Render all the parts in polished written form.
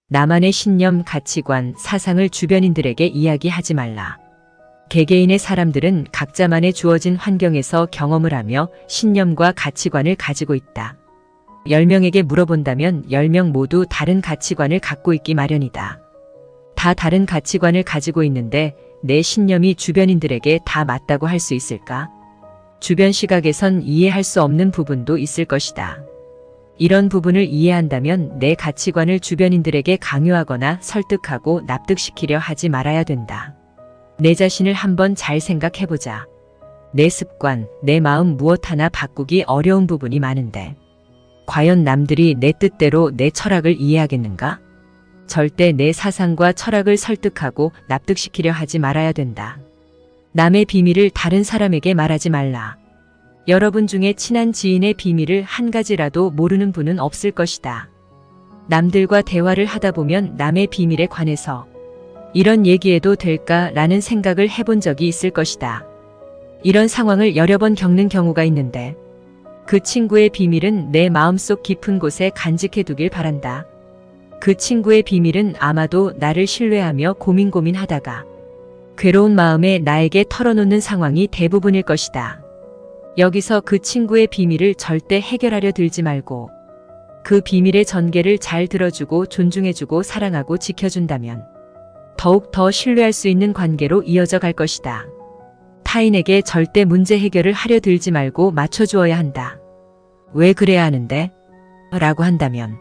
나만의 신념, 가치관, 사상을 주변인들에게 이야기하지 말라. 개개인의 사람들은 각자만의 주어진 환경에서 경험을 하며 신념과 가치관을 가지고 있다. 10명에게 물어본다면 10명 모두 다른 가치관을 갖고 있기 마련이다. 다 다른 가치관을 가지고 있는데 내 신념이 주변인들에게 다 맞다고 할 수 있을까? 주변 시각에선 이해할 수 없는 부분도 있을 것이다. 이런 부분을 이해한다면 내 가치관을 주변인들에게 강요하거나 설득하고 납득시키려 하지 말아야 된다. 내 자신을 한번 잘 생각해보자. 내 습관, 내 마음 무엇 하나 바꾸기 어려운 부분이 많은데 과연 남들이 내 뜻대로 내 철학을 이해하겠는가? 절대 내 사상과 철학을 설득하고 납득시키려 하지 말아야 된다. 남의 비밀을 다른 사람에게 말하지 말라. 여러분 중에 친한 지인의 비밀을 한 가지라도 모르는 분은 없을 것이다. 남들과 대화를 하다 보면 남의 비밀에 관해서 이런 얘기해도 될까라는 생각을 해본 적이 있을 것이다. 이런 상황을 여러 번 겪는 경우가 있는데 그 친구의 비밀은 내 마음속 깊은 곳에 간직해 두길 바란다. 그 친구의 비밀은 아마도 나를 신뢰하며 고민하다가 괴로운 마음에 나에게 털어놓는 상황이 대부분일 것이다. 여기서 그 친구의 비밀을 절대 해결하려 들지 말고 그 비밀의 전개를 잘 들어주고 존중해주고 사랑하고 지켜준다면 더욱 더 신뢰할 수 있는 관계로 이어져 갈 것이다. 타인에게 절대 문제 해결을 하려 들지 말고 맞춰주어야 한다. 왜 그래야 하는데? 라고 한다면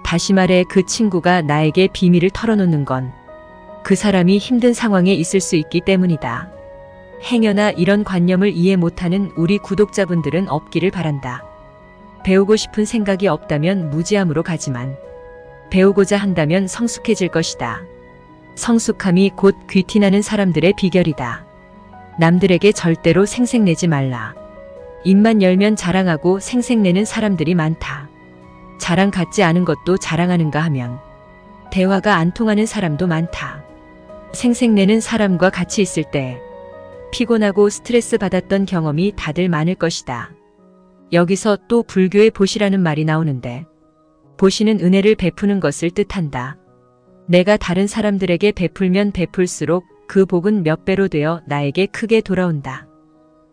다시 말해 그 친구가 나에게 비밀을 털어놓는 건 그 사람이 힘든 상황에 있을 수 있기 때문이다. 행여나 이런 관념을 이해 못하는 우리 구독자분들은 없기를 바란다. 배우고 싶은 생각이 없다면 무지함으로 가지만 배우고자 한다면 성숙해질 것이다. 성숙함이 곧 귀티나는 사람들의 비결이다. 남들에게 절대로 생색내지 말라. 입만 열면 자랑하고 생색내는 사람들이 많다. 자랑 같지 않은 것도 자랑하는가 하면 대화가 안 통하는 사람도 많다. 생색내는 사람과 같이 있을 때 피곤하고 스트레스 받았던 경험이 다들 많을 것이다. 여기서 또 불교의 보시라는 말이 나오는데 보시는 은혜를 베푸는 것을 뜻한다. 내가 다른 사람들에게 베풀면 베풀수록 그 복은 몇 배로 되어 나에게 크게 돌아온다.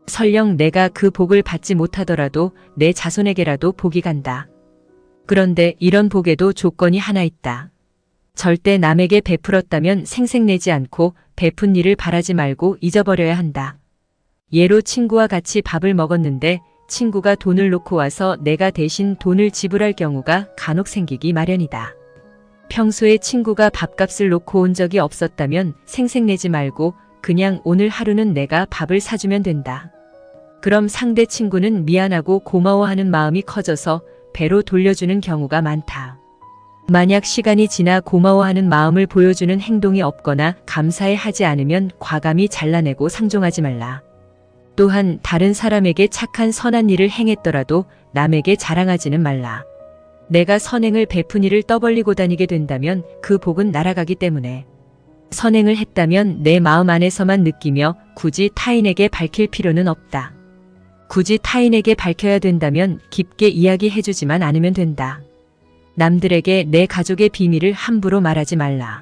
설령 내가 그 복을 받지 못하더라도 내 자손에게라도 복이 간다. 그런데 이런 복에도 조건이 하나 있다. 절대 남에게 베풀었다면 생색내지 않고 베푼 일을 바라지 말고 잊어버려야 한다. 예로 친구와 같이 밥을 먹었는데 친구가 돈을 놓고 와서 내가 대신 돈을 지불할 경우가 간혹 생기기 마련이다. 평소에 친구가 밥값을 놓고 온 적이 없었다면 생색내지 말고 그냥 오늘 하루는 내가 밥을 사주면 된다. 그럼 상대 친구는 미안하고 고마워하는 마음이 커져서 배로 돌려주는 경우가 많다. 만약 시간이 지나 고마워하는 마음을 보여주는 행동이 없거나 감사해 하지 않으면 과감히 잘라내고 상종하지 말라. 또한 다른 사람에게 착한 선한 일을 행했더라도 남에게 자랑하지는 말라. 내가 선행을 베푼 일을 떠벌리고 다니게 된다면 그 복은 날아가기 때문에 선행을 했다면 내 마음 안에서만 느끼며 굳이 타인에게 밝힐 필요는 없다. 굳이 타인에게 밝혀야 된다면 깊게 이야기해주지만 않으면 된다. 남들에게 내 가족의 비밀을 함부로 말하지 말라.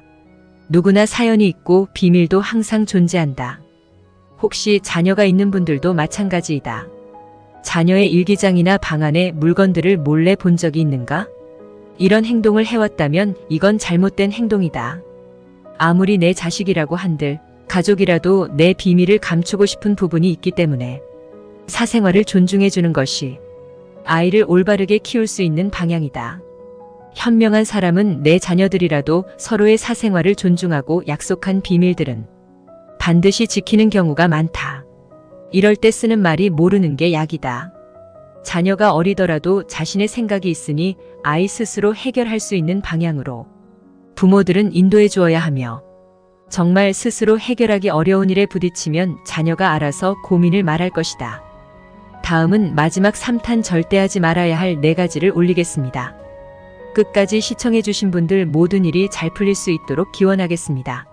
누구나 사연이 있고 비밀도 항상 존재한다. 혹시 자녀가 있는 분들도 마찬가지이다. 자녀의 일기장이나 방 안에 물건들을 몰래 본 적이 있는가? 이런 행동을 해왔다면 이건 잘못된 행동이다. 아무리 내 자식이라고 한들 가족이라도 내 비밀을 감추고 싶은 부분이 있기 때문에 사생활을 존중해주는 것이 아이를 올바르게 키울 수 있는 방향이다. 현명한 사람은 내 자녀들이라도 서로의 사생활을 존중하고 약속한 비밀들은 반드시 지키는 경우가 많다. 이럴 때 쓰는 말이 모르는 게 약이다. 자녀가 어리더라도 자신의 생각이 있으니 아이 스스로 해결할 수 있는 방향으로 부모들은 인도해 주어야 하며 정말 스스로 해결하기 어려운 일에 부딪히면 자녀가 알아서 고민을 말할 것이다. 다음은 마지막 3탄 절대 하지 말아야 할 4가지를 올리겠습니다. 끝까지 시청해주신 분들 모든 일이 잘 풀릴 수 있도록 기원하겠습니다.